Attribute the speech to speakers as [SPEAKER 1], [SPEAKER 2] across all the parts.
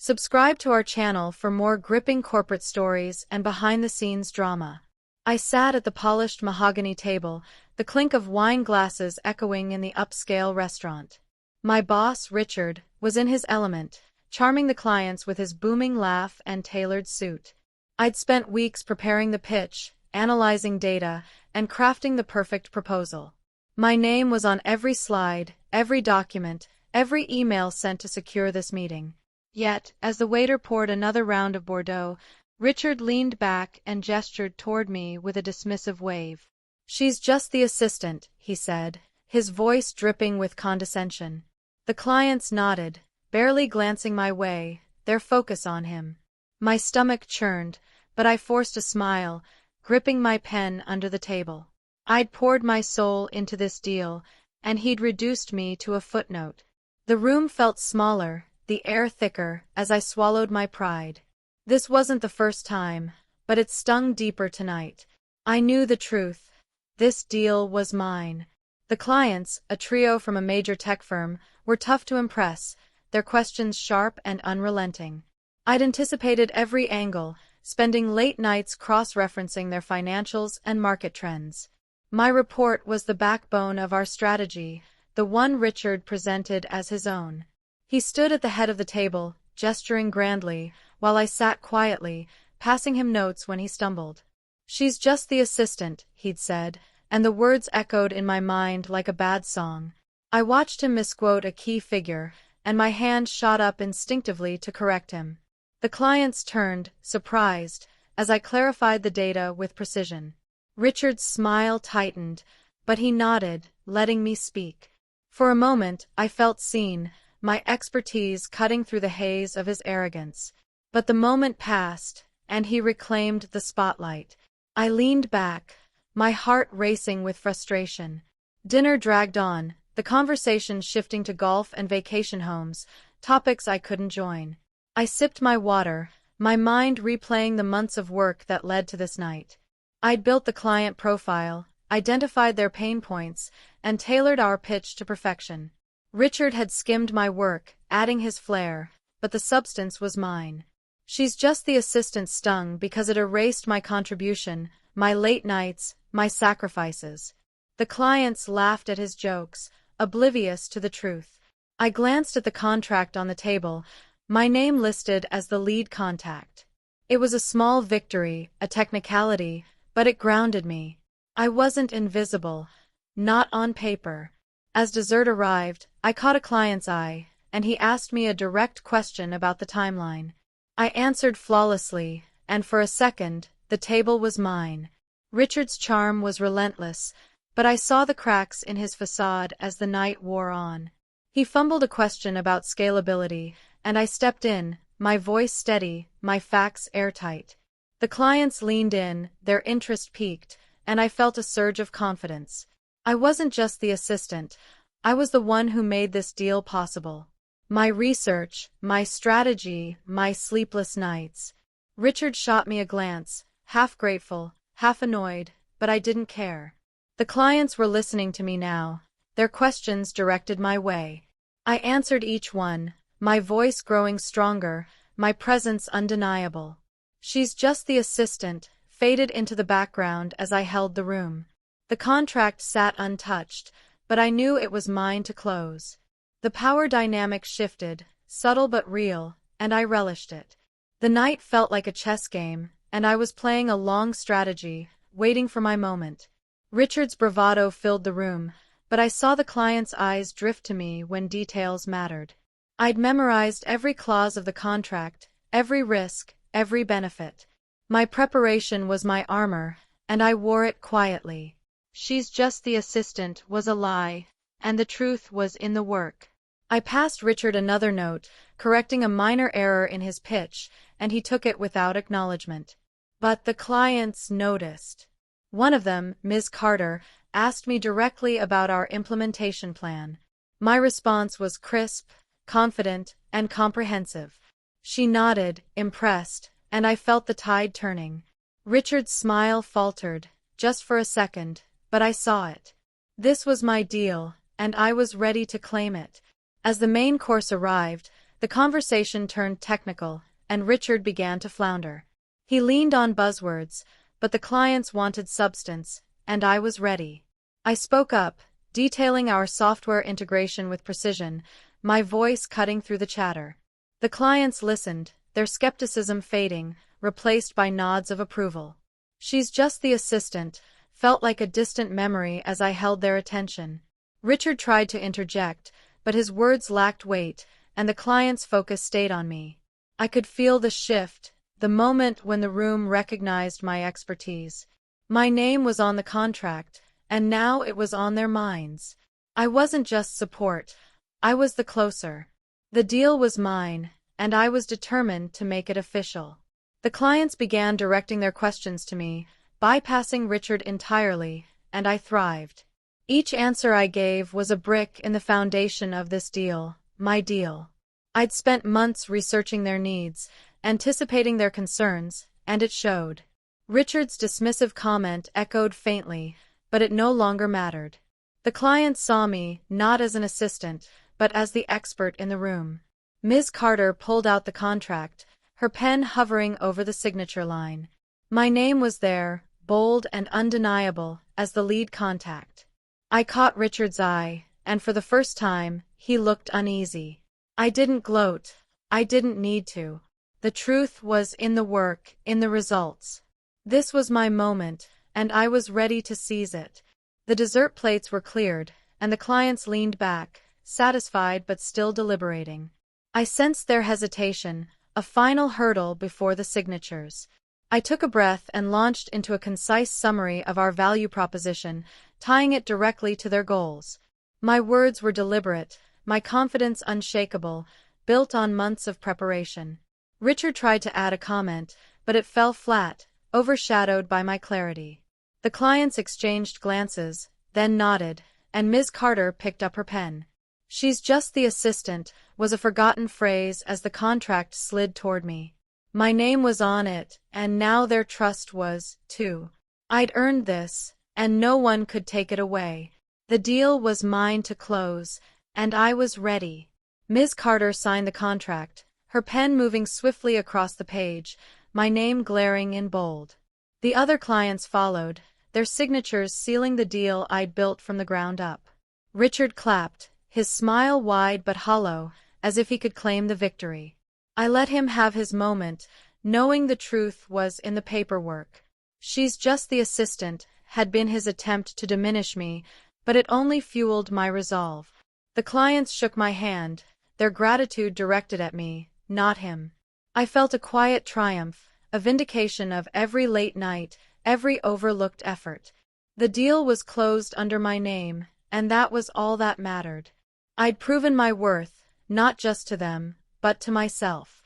[SPEAKER 1] Subscribe to our channel for more gripping corporate stories and behind-the-scenes drama. I sat at the polished mahogany table, the clink of wine glasses echoing in the upscale restaurant. My boss, Richard, was in his element, charming the clients with his booming laugh and tailored suit. I'd spent weeks preparing the pitch, analyzing data, and crafting the perfect proposal. My name was on every slide, every document, every email sent to secure this meeting. Yet, as the waiter poured another round of Bordeaux, Richard leaned back and gestured toward me with a dismissive wave. "She's just the assistant," he said, his voice dripping with condescension. The clients nodded, barely glancing my way, their focus on him. My stomach churned, but I forced a smile, gripping my pen under the table. I'd poured my soul into this deal, and he'd reduced me to a footnote. The room felt smaller, the air thicker, as I swallowed my pride. This wasn't the first time, but it stung deeper tonight. I knew the truth. This deal was mine. The clients, a trio from a major tech firm, were tough to impress, their questions sharp and unrelenting. I'd anticipated every angle, spending late nights cross-referencing their financials and market trends. My report was the backbone of our strategy, the one Richard presented as his own. He stood at the head of the table, gesturing grandly, while I sat quietly, passing him notes when he stumbled. "She's just the assistant," he'd said, and the words echoed in my mind like a bad song. I watched him misquote a key figure, and my hand shot up instinctively to correct him. The clients turned, surprised, as I clarified the data with precision. Richard's smile tightened, but he nodded, letting me speak. For a moment, I felt seen, my expertise cutting through the haze of his arrogance. But the moment passed, and he reclaimed the spotlight. I leaned back, my heart racing with frustration. Dinner dragged on, the conversation shifting to golf and vacation homes, topics I couldn't join. I sipped my water, my mind replaying the months of work that led to this night. I'd built the client profile, identified their pain points, and tailored our pitch to perfection. Richard had skimmed my work, adding his flair, but the substance was mine. "She's just the assistant" stung because it erased my contribution, my late nights, my sacrifices. The clients laughed at his jokes, oblivious to the truth. I glanced at the contract on the table, my name listed as the lead contact. It was a small victory, a technicality, but it grounded me. I wasn't invisible. Not on paper. As dessert arrived, I caught a client's eye, and he asked me a direct question about the timeline. I answered flawlessly, and for a second, the table was mine. Richard's charm was relentless, but I saw the cracks in his facade as the night wore on. He fumbled a question about scalability, and I stepped in, my voice steady, my facts airtight. The clients leaned in, their interest piqued, and I felt a surge of confidence. I wasn't just the assistant, I was the one who made this deal possible. My research, my strategy, my sleepless nights. Richard shot me a glance, half grateful, half annoyed, but I didn't care. The clients were listening to me now, their questions directed my way. I answered each one, my voice growing stronger, my presence undeniable. "She's just the assistant," faded into the background as I held the room. The contract sat untouched, but I knew it was mine to close. The power dynamic shifted, subtle but real, and I relished it. The night felt like a chess game, and I was playing a long strategy, waiting for my moment. Richard's bravado filled the room, but I saw the client's eyes drift to me when details mattered. I'd memorized every clause of the contract, every risk, every benefit. My preparation was my armor, and I wore it quietly. "She's just the assistant" was a lie, and the truth was in the work. I passed Richard another note, correcting a minor error in his pitch, and he took it without acknowledgement. But the clients noticed. One of them, Ms. Carter, asked me directly about our implementation plan. My response was crisp, confident, and comprehensive. She nodded, impressed, and I felt the tide turning. Richard's smile faltered, just for a second, but I saw it. This was my deal, and I was ready to claim it. As the main course arrived, The conversation turned technical, and Richard began to flounder. He leaned on buzzwords, but the clients wanted substance, and I was ready. I spoke up, detailing our software integration with precision, my voice cutting through the chatter. The clients listened, their skepticism fading, replaced by nods of approval. "She's just the assistant," felt like a distant memory as I held their attention. Richard tried to interject, but his words lacked weight, and the client's focus stayed on me. I could feel the shift, the moment when the room recognized my expertise. My name was on the contract, and now it was on their minds. I wasn't just support, I was the closer. The deal was mine, and I was determined to make it official. The clients began directing their questions to me, bypassing Richard entirely, and I thrived. Each answer I gave was a brick in the foundation of this deal, my deal. I'd spent months researching their needs, anticipating their concerns, and it showed. Richard's dismissive comment echoed faintly, but it no longer mattered. The client saw me, not as an assistant, but as the expert in the room. Ms. Carter pulled out the contract, her pen hovering over the signature line. My name was there, bold and undeniable, as the lead contact. I caught Richard's eye, and for the first time, he looked uneasy. I didn't gloat. I didn't need to. The truth was in the work, in the results. This was my moment, and I was ready to seize it. The dessert plates were cleared, and the clients leaned back, satisfied but still deliberating. I sensed their hesitation, a final hurdle before the signatures. I took a breath and launched into a concise summary of our value proposition, tying it directly to their goals. My words were deliberate, my confidence unshakable, built on months of preparation. Richard tried to add a comment, but it fell flat, overshadowed by my clarity. The clients exchanged glances, then nodded, and Ms. Carter picked up her pen. "She's just the assistant," was a forgotten phrase as the contract slid toward me. My name was on it, and now their trust was, too. I'd earned this, and no one could take it away. The deal was mine to close, and I was ready. Ms. Carter signed the contract, her pen moving swiftly across the page, my name glaring in bold. The other clients followed, their signatures sealing the deal I'd built from the ground up. Richard clapped, his smile wide but hollow, as if he could claim the victory. I let him have his moment, knowing the truth was in the paperwork. "She's just the assistant," had been his attempt to diminish me, but it only fueled my resolve. The clients shook my hand, their gratitude directed at me, not him. I felt a quiet triumph, a vindication of every late night, every overlooked effort. The deal was closed under my name, and that was all that mattered. I'd proven my worth, not just to them, but to myself.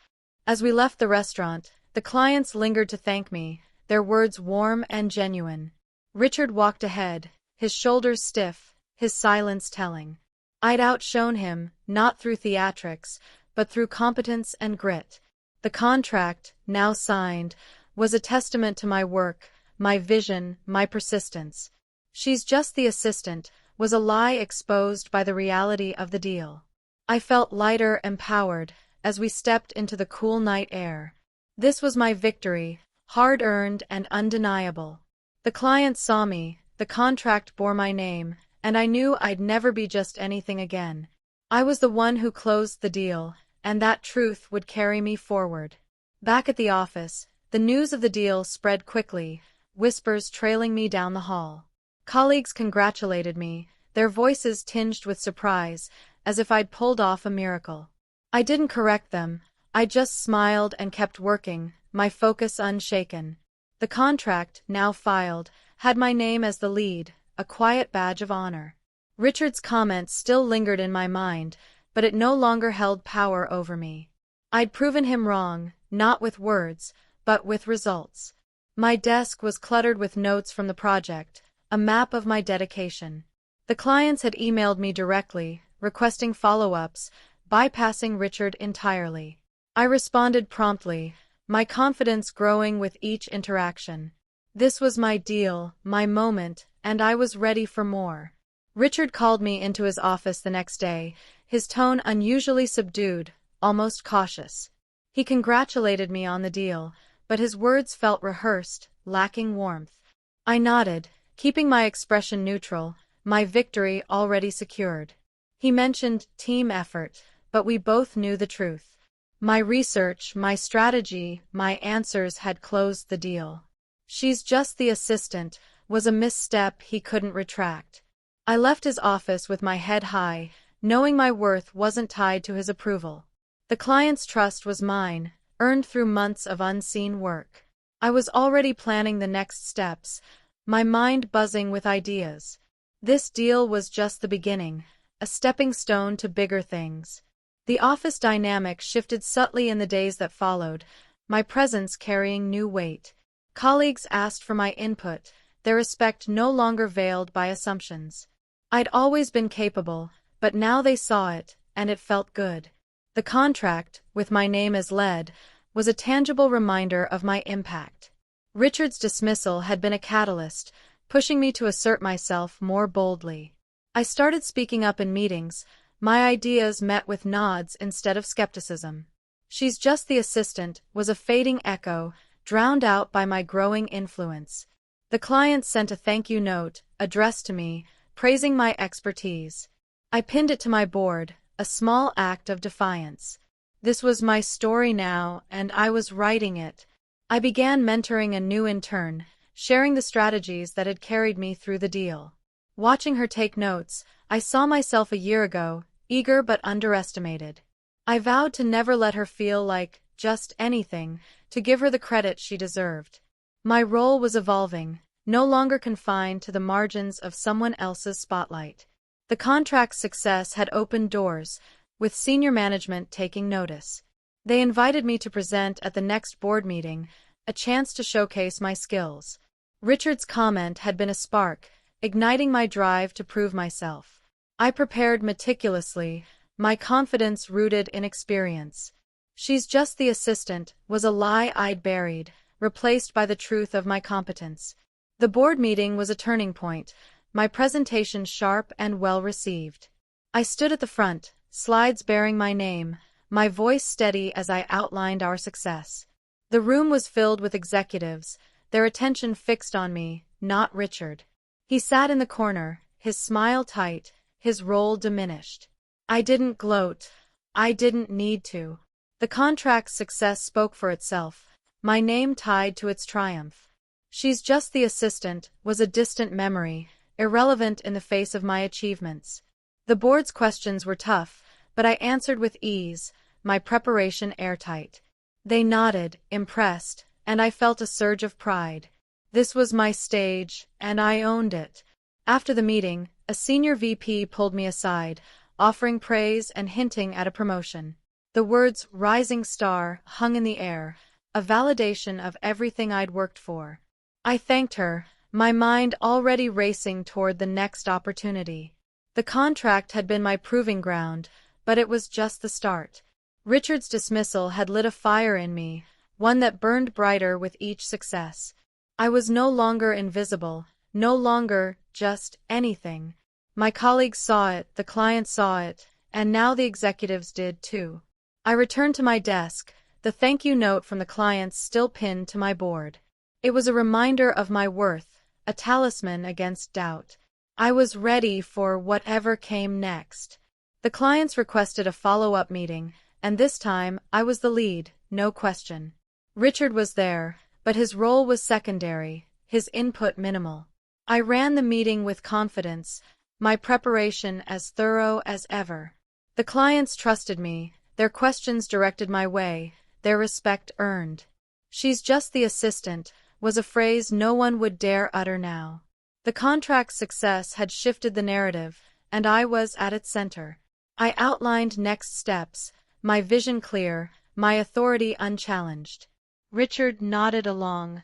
[SPEAKER 1] As we left the restaurant, the clients lingered to thank me, their words warm and genuine. Richard walked ahead, his shoulders stiff, his silence telling. I'd outshone him, not through theatrics, but through competence and grit. The contract, now signed, was a testament to my work, my vision, my persistence. "She's just the assistant," was a lie exposed by the reality of the deal. I felt lighter, empowered, as we stepped into the cool night air. This was my victory, hard-earned and undeniable. The client saw me, the contract bore my name, and I knew I'd never be just anything again. I was the one who closed the deal, and that truth would carry me forward. Back at the office, the news of the deal spread quickly, whispers trailing me down the hall. Colleagues congratulated me, their voices tinged with surprise, as if I'd pulled off a miracle. I didn't correct them, I just smiled and kept working, my focus unshaken. The contract, now filed, had my name as the lead, a quiet badge of honor. Richard's comments still lingered in my mind, but it no longer held power over me. I'd proven him wrong, not with words, but with results. My desk was cluttered with notes from the project, a map of my dedication. The clients had emailed me directly, requesting follow-ups, bypassing Richard entirely. I responded promptly, my confidence growing with each interaction. This was my deal, my moment, and I was ready for more. Richard called me into his office the next day, his tone unusually subdued, almost cautious. He congratulated me on the deal, but his words felt rehearsed, lacking warmth. I nodded, keeping my expression neutral, my victory already secured. He mentioned team effort, but we both knew the truth. My research, my strategy, my answers had closed the deal. "She's just the assistant," was a misstep he couldn't retract. I left his office with my head high, knowing my worth wasn't tied to his approval. The client's trust was mine, earned through months of unseen work. I was already planning the next steps, my mind buzzing with ideas. This deal was just the beginning, a stepping stone to bigger things. The office dynamic shifted subtly in the days that followed, my presence carrying new weight. Colleagues asked for my input, their respect no longer veiled by assumptions. I'd always been capable, but now they saw it, and it felt good. The contract, with my name as lead, was a tangible reminder of my impact. Richard's dismissal had been a catalyst, pushing me to assert myself more boldly. I started speaking up in meetings, my ideas met with nods instead of skepticism. "She's just the assistant" was a fading echo, drowned out by my growing influence. The client sent a thank you note, addressed to me, praising my expertise. I pinned it to my board, a small act of defiance. This was my story now, and I was writing it. I began mentoring a new intern, sharing the strategies that had carried me through the deal. Watching her take notes, I saw myself a year ago, eager but underestimated. I vowed to never let her feel like just anything, to give her the credit she deserved. My role was evolving, no longer confined to the margins of someone else's spotlight. The contract's success had opened doors, with senior management taking notice. They invited me to present at the next board meeting, a chance to showcase my skills. Richard's comment had been a spark, igniting my drive to prove myself. I prepared meticulously, my confidence rooted in experience. "She's just the assistant" was a lie I'd buried, replaced by the truth of my competence. The board meeting was a turning point, my presentation sharp and well received. I stood at the front, slides bearing my name, my voice steady as I outlined our success. The room was filled with executives, their attention fixed on me, not Richard. He sat in the corner, his smile tight, his role diminished. I didn't gloat. I didn't need to. The contract's success spoke for itself, my name tied to its triumph. "She's just the assistant" was a distant memory, irrelevant in the face of my achievements. The board's questions were tough, but I answered with ease, my preparation airtight. They nodded, impressed, and I felt a surge of pride. This was my stage, and I owned it. After the meeting, a senior VP pulled me aside, offering praise and hinting at a promotion. The words "rising star" hung in the air, a validation of everything I'd worked for. I thanked her, my mind already racing toward the next opportunity. The contract had been my proving ground, but it was just the start. Richard's dismissal had lit a fire in me, one that burned brighter with each success. I was no longer invisible, no longer just anything. My colleagues saw it, the client saw it, and now the executives did too. I returned to my desk, the thank you note from the clients still pinned to my board. It was a reminder of my worth, a talisman against doubt. I was ready for whatever came next. The clients requested a follow-up meeting, and this time I was the lead, no question. Richard was there, but his role was secondary, his input minimal. I ran the meeting with confidence, my preparation as thorough as ever. The clients trusted me, their questions directed my way, their respect earned. "She's just the assistant" was a phrase no one would dare utter now. The contract's success had shifted the narrative, and I was at its center. I outlined next steps, my vision clear, my authority unchallenged. Richard nodded along,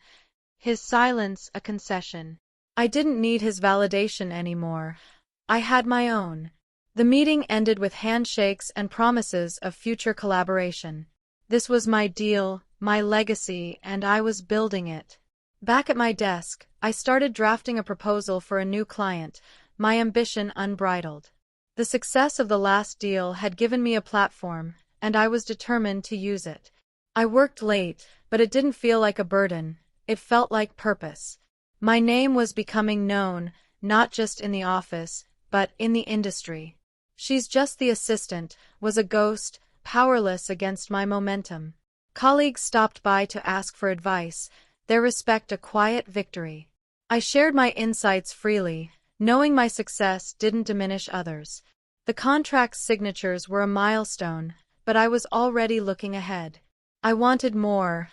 [SPEAKER 1] his silence a concession. I didn't need his validation anymore. I had my own. The meeting ended with handshakes and promises of future collaboration. This was my deal, my legacy, and I was building it. Back at my desk, I started drafting a proposal for a new client, my ambition unbridled. The success of the last deal had given me a platform, and I was determined to use it. I worked late, but it didn't feel like a burden. It felt like purpose. My name was becoming known, not just in the office, but in the industry. "She's just the assistant" was a ghost, powerless against my momentum. Colleagues stopped by to ask for advice, their respect a quiet victory. I shared my insights freely, knowing my success didn't diminish others. The contract's signatures were a milestone, but I was already looking ahead. I wanted more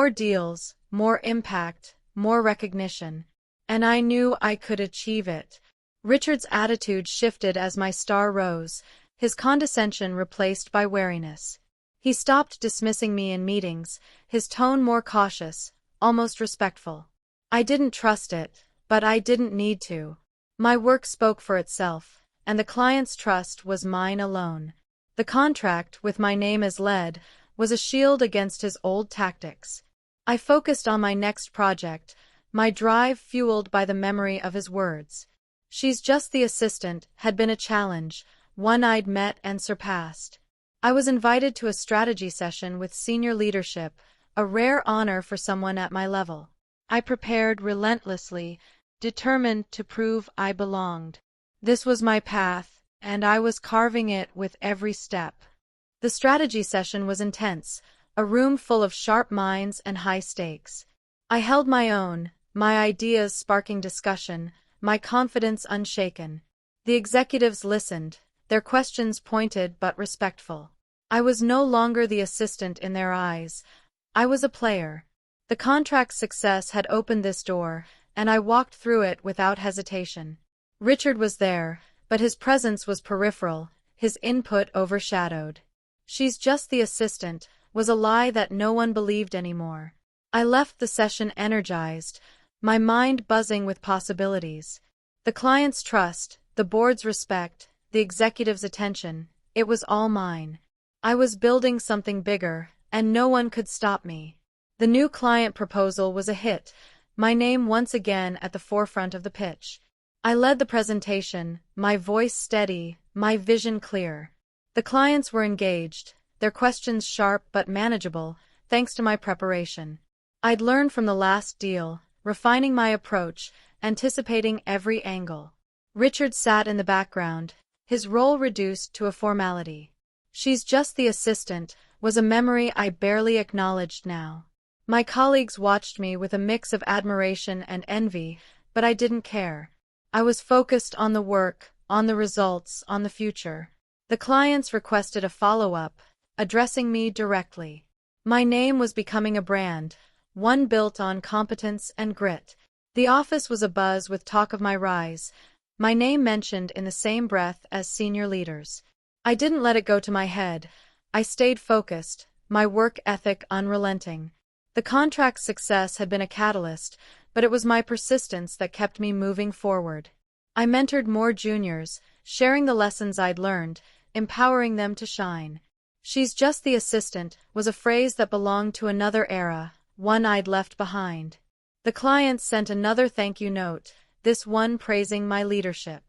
[SPEAKER 1] deals, more impact, more recognition. And I knew I could achieve it. Richard's attitude shifted as my star rose, his condescension replaced by wariness. He stopped dismissing me in meetings, his tone more cautious, almost respectful. I didn't trust it, but I didn't need to. My work spoke for itself, and the client's trust was mine alone. The contract, with my name as lead, was a shield against his old tactics. I focused on my next project, my drive fueled by the memory of his words. "She's just the assistant" had been a challenge, one I'd met and surpassed. I was invited to a strategy session with senior leadership, a rare honor for someone at my level. I prepared relentlessly, determined to prove I belonged. This was my path, and I was carving it with every step. The strategy session was intense, a room full of sharp minds and high stakes. I held my own, my ideas sparking discussion, my confidence unshaken. The executives listened, their questions pointed but respectful. I was no longer the assistant in their eyes. I was a player. The contract's success had opened this door, and I walked through it without hesitation. Richard was there, but his presence was peripheral, his input overshadowed. "She's just the assistant" was a lie that no one believed anymore. I left the session energized, my mind buzzing with possibilities. The client's trust, the board's respect, the executive's attention, it was all mine. I was building something bigger, and no one could stop me. The new client proposal was a hit, my name once again at the forefront of the pitch. I led the presentation, my voice steady, my vision clear. The clients were engaged, their questions sharp but manageable, thanks to my preparation. I'd learned from the last deal, refining my approach, anticipating every angle. Richard sat in the background, his role reduced to a formality. "She's just the assistant" was a memory I barely acknowledged now. My colleagues watched me with a mix of admiration and envy, but I didn't care. I was focused on the work, on the results, on the future. The clients requested a follow-up, addressing me directly. My name was becoming a brand, one built on competence and grit. The office was abuzz with talk of my rise, my name mentioned in the same breath as senior leaders. I didn't let it go to my head. I stayed focused, my work ethic unrelenting. The contract's success had been a catalyst, but it was my persistence that kept me moving forward. I mentored more juniors, sharing the lessons I'd learned, empowering them to shine. "She's just the assistant" was a phrase that belonged to another era, one I'd left behind. The client sent another thank you note, this one praising my leadership.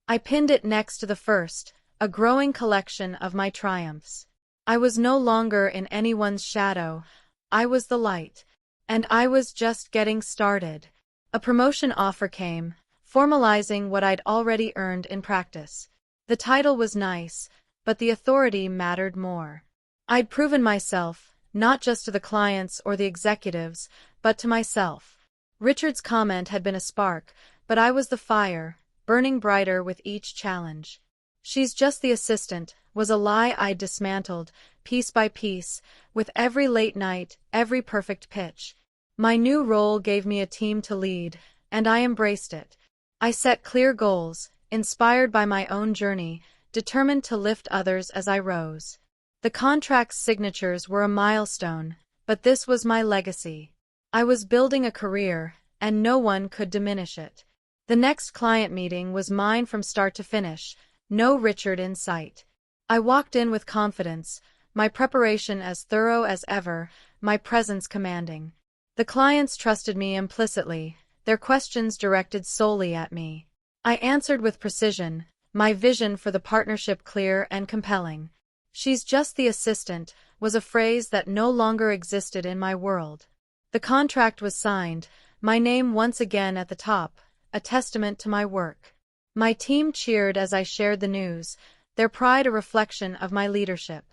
[SPEAKER 1] I pinned it next to the first, a growing collection of my triumphs. I was no longer in anyone's shadow, I was the light. And I was just getting started. A promotion offer came, formalizing what I'd already earned in practice. The title was nice, but the authority mattered more. I'd proven myself, not just to the clients or the executives, but to myself. Richard's comment had been a spark, but I was the fire, burning brighter with each challenge. "She's just the assistant" was a lie I dismantled, piece by piece, with every late night, every perfect pitch. My new role gave me a team to lead, and I embraced it. I set clear goals, inspired by my own journey, determined to lift others as I rose. The contract's signatures were a milestone, but this was my legacy. I was building a career, and no one could diminish it. The next client meeting was mine from start to finish, no Richard in sight. I walked in with confidence, my preparation as thorough as ever, my presence commanding. The clients trusted me implicitly, their questions directed solely at me. I answered with precision, my vision for the partnership clear and compelling. "She's just the assistant" was a phrase that no longer existed in my world. The contract was signed, my name once again at the top, a testament to my work. My team cheered as I shared the news, their pride a reflection of my leadership.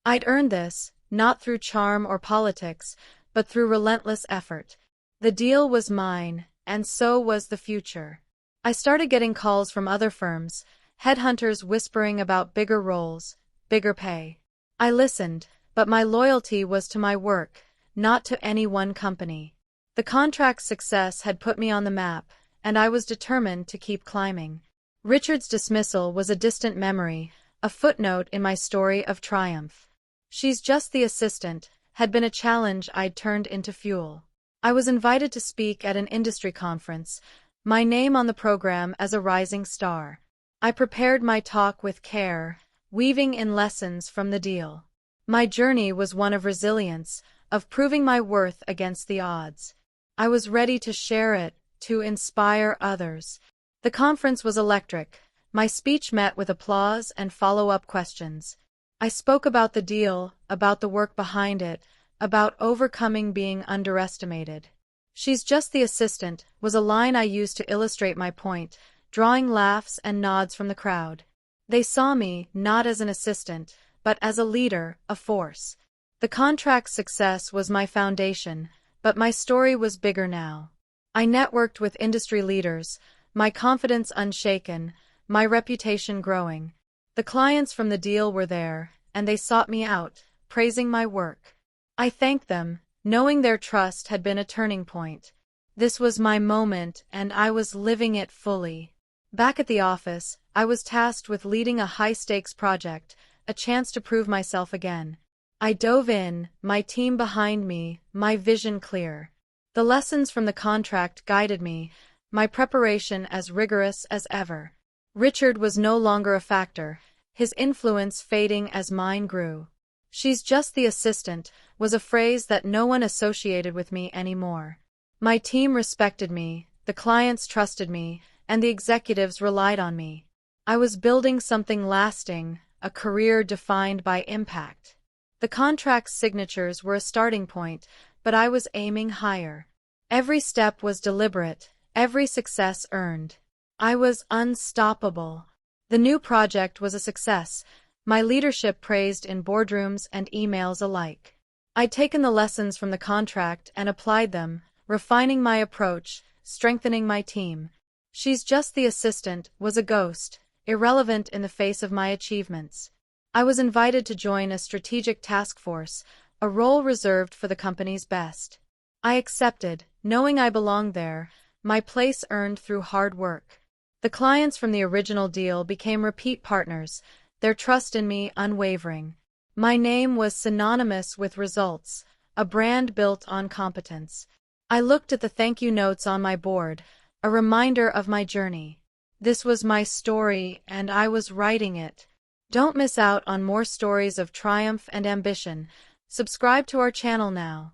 [SPEAKER 1] I'd earned this, not through charm or politics, but through relentless effort. The deal was mine, and so was the future. I started getting calls from other firms, headhunters whispering about bigger roles, bigger pay. I listened, but my loyalty was to my work, not to any one company. The contract's success had put me on the map, and I was determined to keep climbing. Richard's dismissal was a distant memory, a footnote in my story of triumph. "She's just the assistant" had been a challenge I'd turned into fuel. I was invited to speak at an industry conference, my name on the program as a rising star. I prepared my talk with care, weaving in lessons from the deal. My journey was one of resilience, of proving my worth against the odds. I was ready to share it, to inspire others. The conference was electric. My speech met with applause and follow-up questions. I spoke about the deal, about the work behind it, about overcoming being underestimated. "She's just the assistant" was a line I used to illustrate my point, drawing laughs and nods from the crowd. They saw me not as an assistant, but as a leader, a force. The contract's success was my foundation, but my story was bigger now. I networked with industry leaders, my confidence unshaken, my reputation growing. The clients from the deal were there, and they sought me out, praising my work. I thanked them, knowing their trust had been a turning point. This was my moment, and I was living it fully. Back at the office, I was tasked with leading a high-stakes project, a chance to prove myself again. I dove in, my team behind me, my vision clear. The lessons from the contract guided me, my preparation as rigorous as ever. Richard was no longer a factor, his influence fading as mine grew. "She's just the assistant" was a phrase that no one associated with me anymore. My team respected me, the clients trusted me, and the executives relied on me. I was building something lasting, a career defined by impact. The contract's signatures were a starting point, but I was aiming higher. Every step was deliberate, every success earned. I was unstoppable. The new project was a success, my leadership praised in boardrooms and emails alike. I'd taken the lessons from the contract and applied them, refining my approach, strengthening my team. "She's just the assistant" was a ghost, irrelevant in the face of my achievements. I was invited to join a strategic task force, a role reserved for the company's best. I accepted, knowing I belonged there, my place earned through hard work. The clients from the original deal became repeat partners, their trust in me unwavering. My name was synonymous with results, a brand built on competence. I looked at the thank you notes on my board, a reminder of my journey. This was my story, and I was writing it. Don't miss out on more stories of triumph and ambition. Subscribe to our channel now.